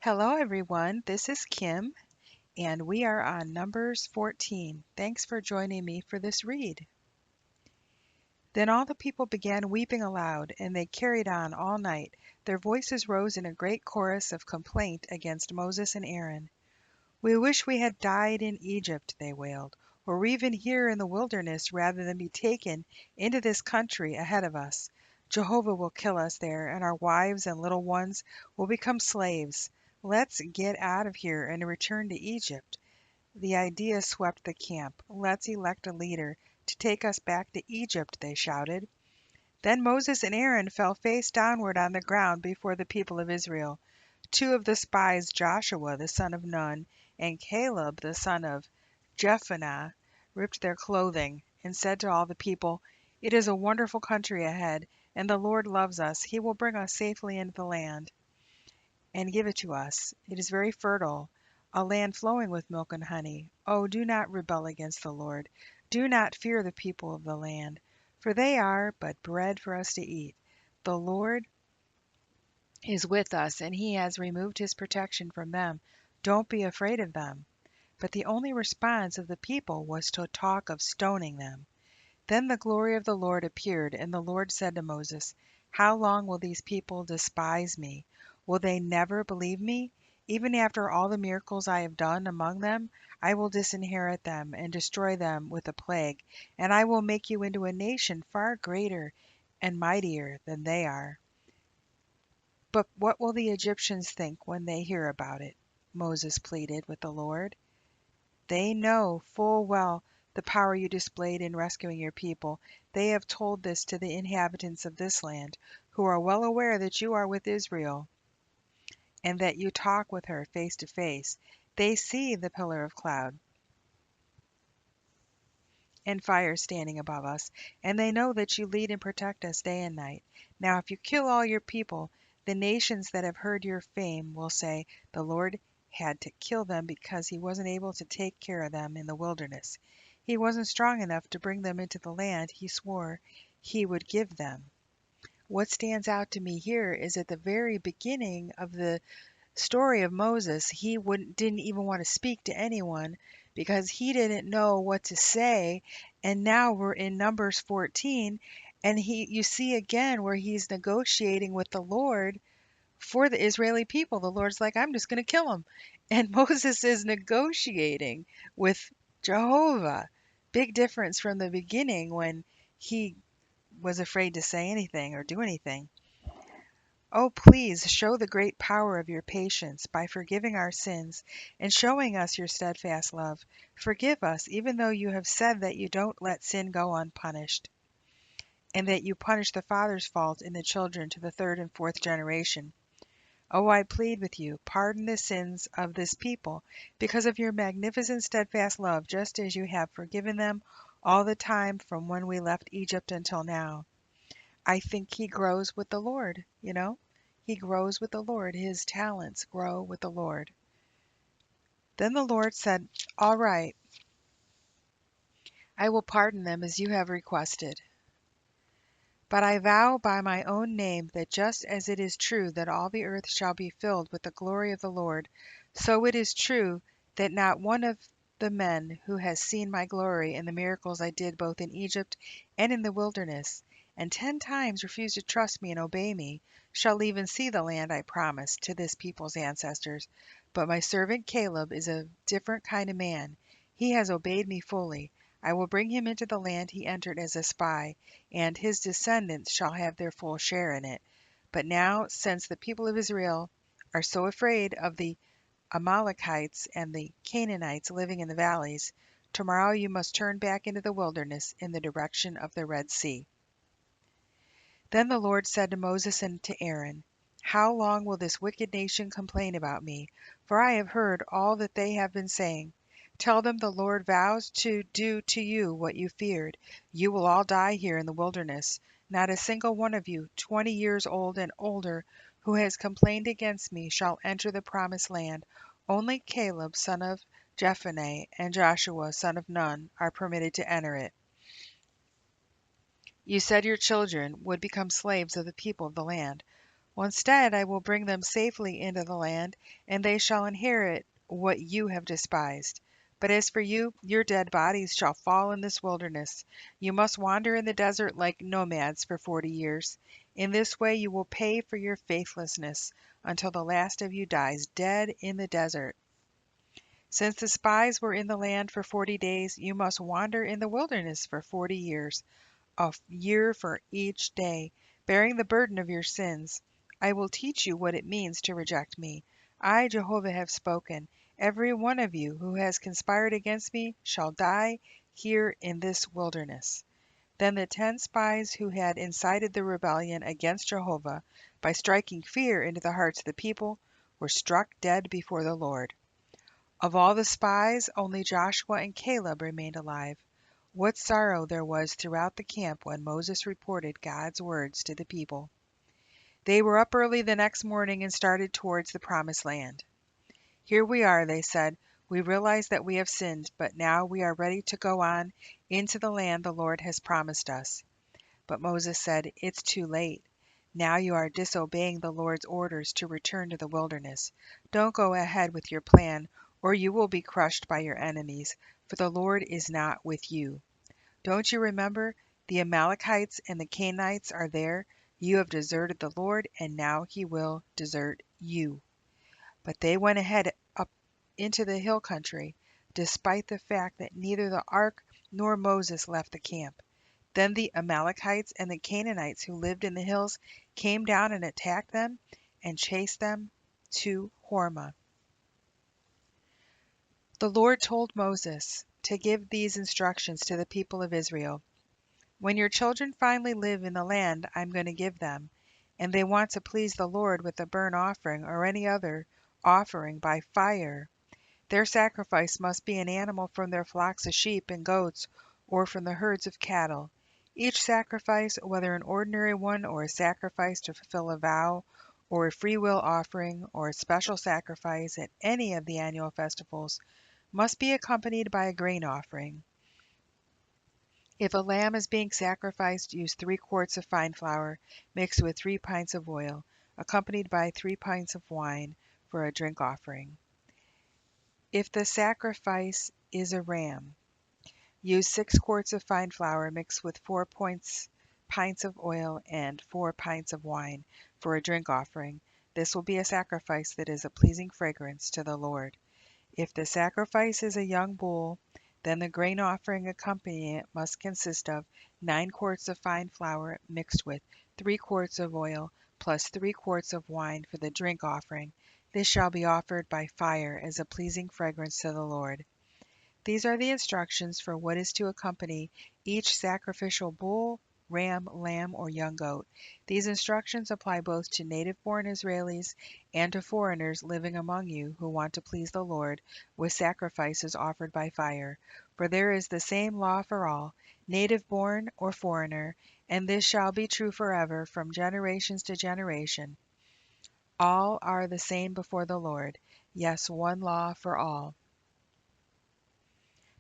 Hello, everyone. This is Kim, and we are on Numbers 14. Thanks for joining me for this read. Then all the people began weeping aloud, and they carried on all night. Their voices rose in a great chorus of complaint against Moses and Aaron. We wish we had died in Egypt, they wailed, or even here in the wilderness rather than be taken into this country ahead of us. Jehovah will kill us there, and our wives and little ones will become slaves. Let's get out of here and return to Egypt. The idea swept the camp. Let's elect a leader to take us back to Egypt, they shouted. Then Moses and Aaron fell face downward on the ground before the people of Israel. Two of the spies, Joshua the son of Nun and Caleb the son of Jephunneh, ripped their clothing and said to all the people, "It is a wonderful country ahead, and the Lord loves us. He will bring us safely into the land and give it to us. It is very fertile, a land flowing with milk and honey. Oh, do not rebel against the Lord. Do not fear the people of the land, for they are but bread for us to eat. The Lord is with us, and he has removed his protection from them. Don't be afraid of them." But the only response of the people was to talk of stoning them. Then the glory of the Lord appeared, and the Lord said to Moses, "How long will these people despise me? Will they never believe me? Even after all the miracles I have done among them, I will disinherit them and destroy them with a plague, and I will make you into a nation far greater and mightier than they are. But what will the Egyptians think when they hear about it?" Moses pleaded with the Lord. "They know full well the power you displayed in rescuing your people. They have told this to the inhabitants of this land, who are well aware that you are with Israel and that you talk with her face to face. They see the pillar of cloud and fire standing above us, and they know that you lead and protect us day and night. Now, if you kill all your people, the nations that have heard your fame will say, 'The Lord had to kill them because he wasn't able to take care of them in the wilderness. He wasn't strong enough to bring them into the land he swore he would give them.'" What stands out to me here is at the very beginning of the story of Moses, he didn't even want to speak to anyone because he didn't know what to say. And now we're in Numbers 14, and you see again where he's negotiating with the Lord for the Israeli people. The Lord's like, "I'm just going to kill them." And Moses is negotiating with Jehovah. Big difference from the beginning when he was afraid to say anything or do anything. Oh, please show the great power of your patience by forgiving our sins and showing us your steadfast love. Forgive us, even though you have said that you don't let sin go unpunished, and that you punish the father's fault in the children to the third and fourth generation. Oh, I plead with you, pardon the sins of this people because of your magnificent steadfast love, just as you have forgiven them all the time from when we left Egypt until now. I think he grows with the Lord, you know? He grows with the Lord. His talents grow with the Lord. Then the Lord said, "All right, I will pardon them as you have requested. But I vow by my own name that just as it is true that all the earth shall be filled with the glory of the Lord, so it is true that not one of the men who has seen my glory and the miracles I did both in Egypt and in the wilderness, and 10 times refused to trust me and obey me, shall even see the land I promised to this people's ancestors. But my servant Caleb is a different kind of man. He has obeyed me fully. I will bring him into the land he entered as a spy, and his descendants shall have their full share in it. But now, since the people of Israel are so afraid of the Amalekites and the Canaanites living in the valleys, tomorrow you must turn back into the wilderness in the direction of the Red Sea." Then the Lord said to Moses and to Aaron, "How long will this wicked nation complain about me? For I have heard all that they have been saying. Tell them the Lord vows to do to you what you feared. You will all die here in the wilderness. Not a single one of you, 20 years old and older, who has complained against me shall enter the promised land. Only Caleb, son of Jephunneh, and Joshua, son of Nun, are permitted to enter it. You said your children would become slaves of the people of the land. Well, instead, I will bring them safely into the land, and they shall inherit what you have despised. But as for you, your dead bodies shall fall in this wilderness. You must wander in the desert like nomads for 40 years. In this way, you will pay for your faithlessness until the last of you dies dead in the desert. Since the spies were in the land for 40 days, you must wander in the wilderness for 40 years, a year for each day, bearing the burden of your sins. I will teach you what it means to reject me. I, Jehovah, have spoken. Every one of you who has conspired against me shall die here in this wilderness. Then the 10 spies who had incited the rebellion against Jehovah by striking fear into the hearts of the people were struck dead before the Lord. Of all the spies, only Joshua and Caleb remained alive. What sorrow there was throughout the camp when Moses reported God's words to the people. They were up early the next morning and started towards the promised land. Here we are, they said. We realize that we have sinned, but now we are ready to go on into the land the Lord has promised us. But Moses said, It's too late. Now you are disobeying the Lord's orders to return to the wilderness. Don't go ahead with your plan, or you will be crushed by your enemies, for the Lord is not with you. Don't you remember? The Amalekites and the Canaanites are there. You have deserted the Lord, and now he will desert you. But they went ahead up into the hill country, despite the fact that neither the ark nor Moses left the camp. Then the Amalekites and the Canaanites who lived in the hills came down and attacked them and chased them to Hormah. The Lord told Moses to give these instructions to the people of Israel. When your children finally live in the land I'm going to give them, and they want to please the Lord with a burnt offering or any other offering by fire, their sacrifice must be an animal from their flocks of sheep and goats or from the herds of cattle. Each sacrifice, whether an ordinary one or a sacrifice to fulfill a vow, or a free will offering, or a special sacrifice at any of the annual festivals, must be accompanied by a grain offering. If a lamb is being sacrificed, use 3 quarts of fine flour mixed with 3 pints of oil, accompanied by 3 pints of wine for a drink offering. If the sacrifice is a ram, use 6 quarts of fine flour mixed with 4 pints of oil and 4 pints of wine for a drink offering. This will be a sacrifice that is a pleasing fragrance to the Lord. If the sacrifice is a young bull, then the grain offering accompanying it must consist of 9 quarts of fine flour mixed with 3 quarts of oil plus 3 quarts of wine for the drink offering. This shall be offered by fire as a pleasing fragrance to the Lord. These are the instructions for what is to accompany each sacrificial bull, ram, lamb, or young goat. These instructions apply both to native-born Israelis and to foreigners living among you who want to please the Lord with sacrifices offered by fire. For there is the same law for all, native-born or foreigner, and this shall be true forever from generations to generation. All are the same before the Lord. Yes, one law for all.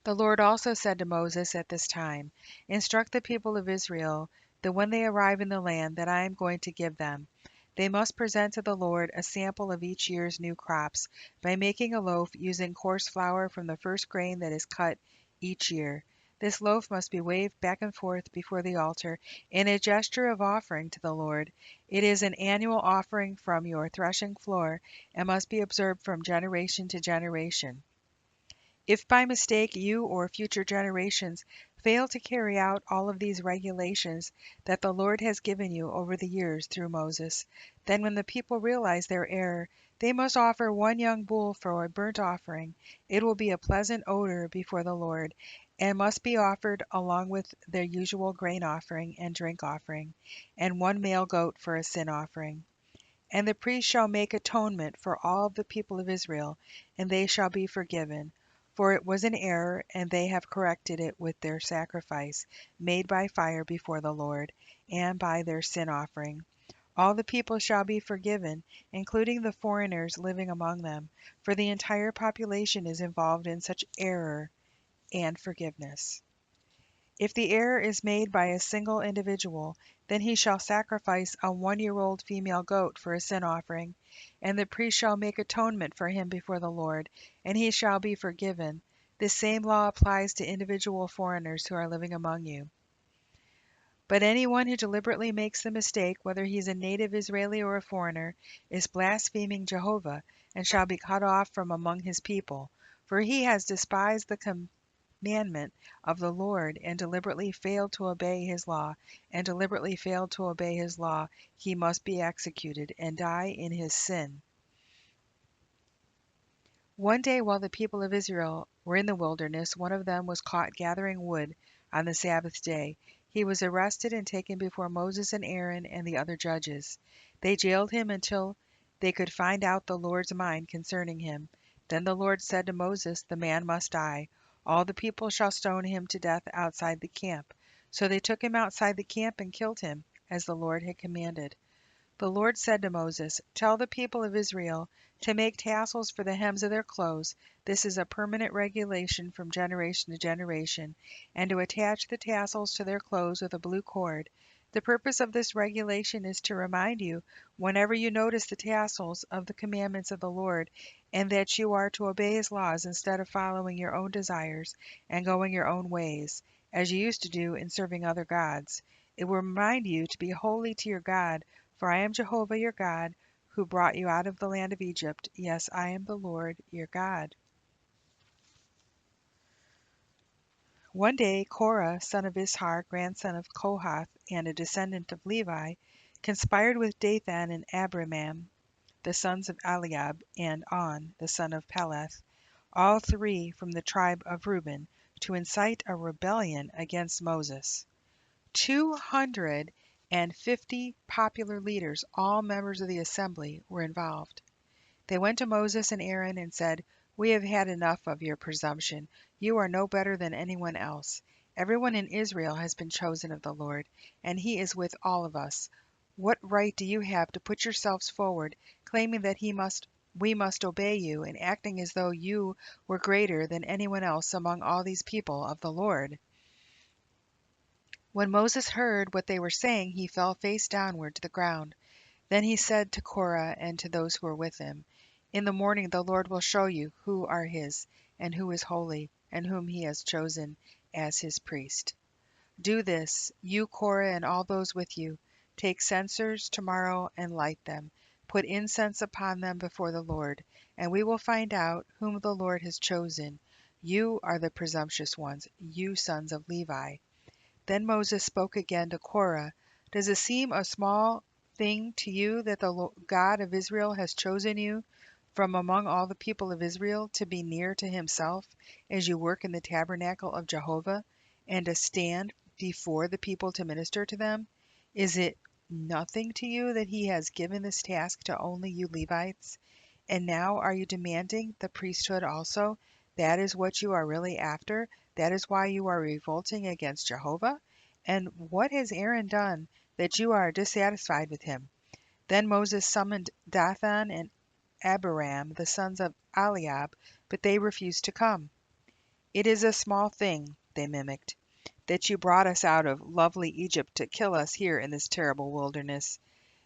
The Lord also said to Moses at this time, Instruct the people of Israel that when they arrive in the land that I am going to give them, they must present to the Lord a sample of each year's new crops by making a loaf using coarse flour from the first grain that is cut each year. This loaf must be waved back and forth before the altar in a gesture of offering to the Lord. It is an annual offering from your threshing floor and must be observed from generation to generation. If by mistake you or future generations fail to carry out all of these regulations that the Lord has given you over the years through Moses, then when the people realize their error, they must offer one young bull for a burnt offering. It will be a pleasant odor before the Lord, and must be offered along with their usual grain offering and drink offering, and one male goat for a sin offering. And the priest shall make atonement for all the people of Israel, and they shall be forgiven. For it was an error, and they have corrected it with their sacrifice, made by fire before the Lord, and by their sin offering. All the people shall be forgiven, including the foreigners living among them, for the entire population is involved in such error and forgiveness. If the error is made by a single individual, Then he shall sacrifice a 1-year-old female goat for a sin offering, and the priest shall make atonement for him before the Lord, and he shall be forgiven. This same law applies to individual foreigners who are living among you. But anyone who deliberately makes the mistake, whether he is a native Israeli or a foreigner, is blaspheming Jehovah, and shall be cut off from among his people. For he has despised the commandment of the Lord, and deliberately failed to obey his law, and deliberately failed to obey his law, he must be executed, and die in his sin. One day while the people of Israel were in the wilderness, one of them was caught gathering wood on the Sabbath day. He was arrested and taken before Moses and Aaron and the other judges. They jailed him until they could find out the Lord's mind concerning him. Then the Lord said to Moses, "The man must die. All the people shall stone him to death outside the camp." So they took him outside the camp and killed him, as the Lord had commanded. The Lord said to Moses, "Tell the people of Israel to make tassels for the hems of their clothes. This is a permanent regulation from generation to generation, and to attach the tassels to their clothes with a blue cord. The purpose of this regulation is to remind you, whenever you notice the tassels, of the commandments of the Lord, and that you are to obey his laws instead of following your own desires and going your own ways, as you used to do in serving other gods. It will remind you to be holy to your God, for I am Jehovah your God, who brought you out of the land of Egypt. Yes, I am the Lord your God." One day Korah, son of Ishar, grandson of Kohath, and a descendant of Levi, conspired with Dathan and Abiram, the sons of Eliab, and On, the son of Peleth, all three from the tribe of Reuben, to incite a rebellion against Moses. 250 popular leaders, all members of the assembly, were involved. They went to Moses and Aaron and said, "We have had enough of your presumption. You are no better than anyone else. Everyone in Israel has been chosen of the Lord, and he is with all of us. What right do you have to put yourselves forward, claiming that we must obey you, and acting as though you were greater than anyone else among all these people of the Lord?" When Moses heard what they were saying, he fell face downward to the ground. Then he said to Korah and to those who were with him, "In the morning the Lord will show you who are his, and who is holy, and whom he has chosen as his priest. Do this, you Korah and all those with you. Take censers tomorrow and light them. Put incense upon them before the Lord, and we will find out whom the Lord has chosen. You are the presumptuous ones, you sons of Levi." Then Moses spoke again to Korah, "Does it seem a small thing to you that the God of Israel has chosen you from among all the people of Israel to be near to himself as you work in the tabernacle of Jehovah, and to stand before the people to minister to them? Is it nothing to you that he has given this task to only you Levites? And now are you demanding the priesthood also? That is what you are really after? That is why you are revolting against Jehovah? And what has Aaron done that you are dissatisfied with him?" Then Moses summoned Dathan and Abiram, the sons of Eliab, but they refused to come. "It is a small thing," they mimicked, "that you brought us out of lovely Egypt to kill us here in this terrible wilderness,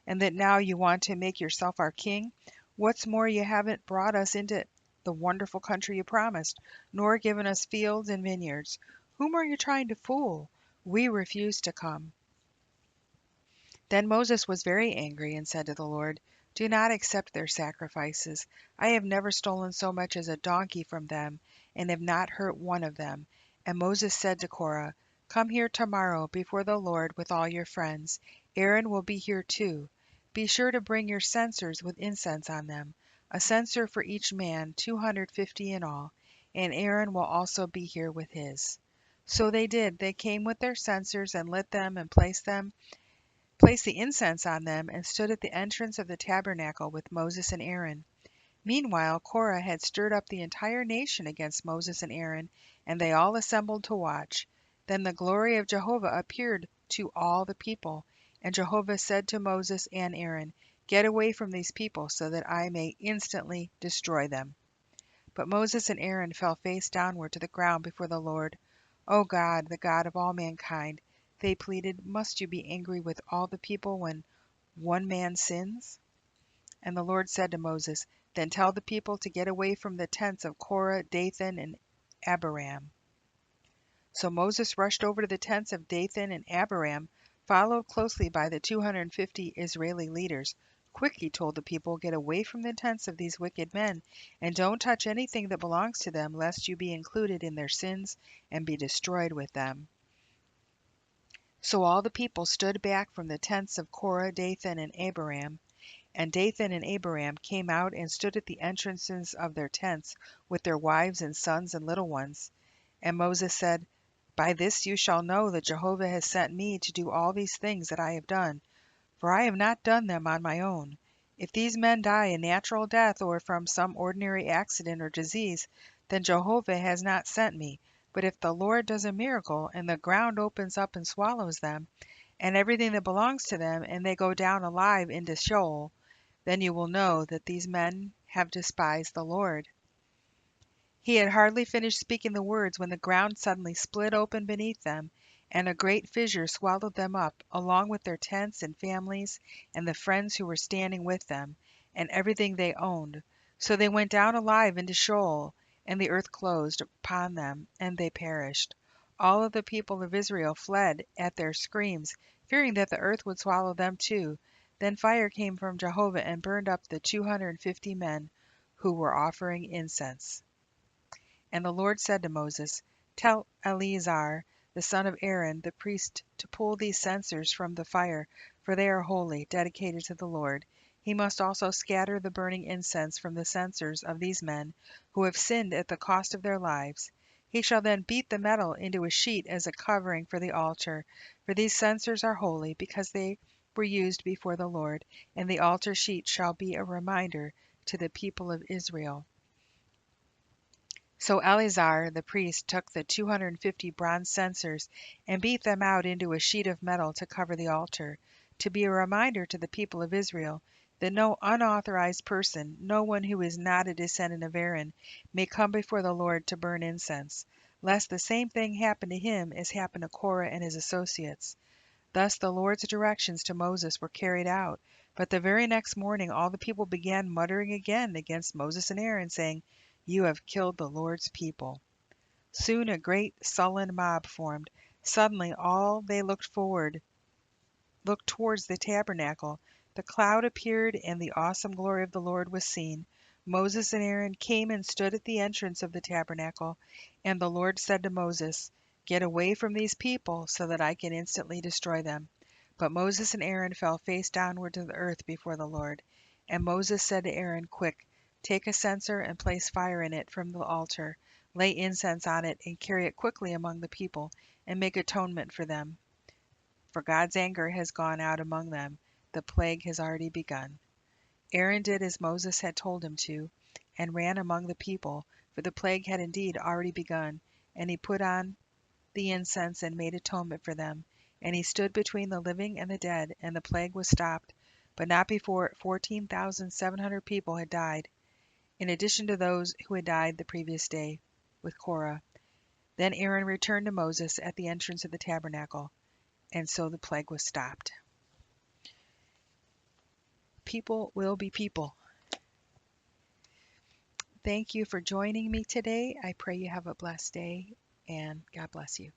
and that now you want to make yourself our king. What's more, you haven't brought us into the wonderful country you promised, nor given us fields and vineyards. Whom are you trying to fool? We refuse to come." Then Moses was very angry and said to the Lord, "Do not accept their sacrifices. I have never stolen so much as a donkey from them, and have not hurt one of them." And Moses said to Korah, "Come here tomorrow before the Lord with all your friends. Aaron will be here too. Be sure to bring your censers with incense on them, a censer for each man, 250 in all, and Aaron will also be here with his." So they did. They came with their censers and lit them and placed the incense on them, and stood at the entrance of the tabernacle with Moses and Aaron. Meanwhile Korah had stirred up the entire nation against Moses and Aaron, and they all assembled to watch. Then the glory of Jehovah appeared to all the people, and Jehovah said to Moses and Aaron, "Get away from these people, so that I may instantly destroy them." But Moses and Aaron fell face downward to the ground before the Lord. "O God, the God of all mankind, They pleaded, "Must you be angry with all the people when one man sins?" And the Lord said to Moses, "Then tell the people to get away from the tents of Korah, Dathan, and Abiram." So Moses rushed over to the tents of Dathan and Abiram, followed closely by the 250 Israeli leaders. "Quick," he told the people, "get away from the tents of these wicked men, and don't touch anything that belongs to them, lest you be included in their sins and be destroyed with them." So all the people stood back from the tents of Korah, Dathan, and Abiram. And Dathan and Abiram came out and stood at the entrances of their tents with their wives and sons and little ones. And Moses said, "By this you shall know that Jehovah has sent me to do all these things that I have done, for I have not done them on my own. If these men die a natural death or from some ordinary accident or disease, then Jehovah has not sent me. But if the Lord does a miracle, and the ground opens up and swallows them, and everything that belongs to them, and they go down alive into Sheol, then you will know that these men have despised the Lord." He had hardly finished speaking the words when the ground suddenly split open beneath them, and a great fissure swallowed them up, along with their tents and families, and the friends who were standing with them, and everything they owned. So they went down alive into Sheol, and the earth closed upon them, and they perished. All of the people of Israel fled at their screams, fearing that the earth would swallow them too. Then fire came from Jehovah and burned up the 250 men who were offering incense. And the Lord said to Moses, "Tell Eleazar, the son of Aaron, the priest, to pull these censers from the fire, for they are holy, dedicated to the Lord. He must also scatter the burning incense from the censers of these men, who have sinned at the cost of their lives. He shall then beat the metal into a sheet as a covering for the altar, for these censers are holy, because they were used before the Lord, and the altar sheet shall be a reminder to the people of Israel." So Eleazar the priest took the 250 bronze censers and beat them out into a sheet of metal to cover the altar, to be a reminder to the people of Israel that no unauthorized person, no one who is not a descendant of Aaron, may come before the Lord to burn incense, lest the same thing happen to him as happened to Korah and his associates. Thus the Lord's directions to Moses were carried out. But the very next morning all the people began muttering again against Moses and Aaron, saying, "You have killed the Lord's people." Soon a great sullen mob formed. Suddenly all they looked towards the tabernacle. The cloud appeared, and the awesome glory of the Lord was seen. Moses and Aaron came and stood at the entrance of the tabernacle, and the Lord said to Moses, "Get away from these people, so that I can instantly destroy them." But Moses and Aaron fell face downward to the earth before the Lord. And Moses said to Aaron, "Quick, take a censer and place fire in it from the altar. Lay incense on it and carry it quickly among the people, and make atonement for them. For God's anger has gone out among them. The plague has already begun." Aaron did as Moses had told him to, and ran among the people, for the plague had indeed already begun. And he put on the incense and made atonement for them. And he stood between the living and the dead, and the plague was stopped, but not before 14,700 people had died, in addition to those who had died the previous day with Korah. Then Aaron returned to Moses at the entrance of the tabernacle, and so the plague was stopped. People will be people. Thank you for joining me today. I pray you have a blessed day, and God bless you.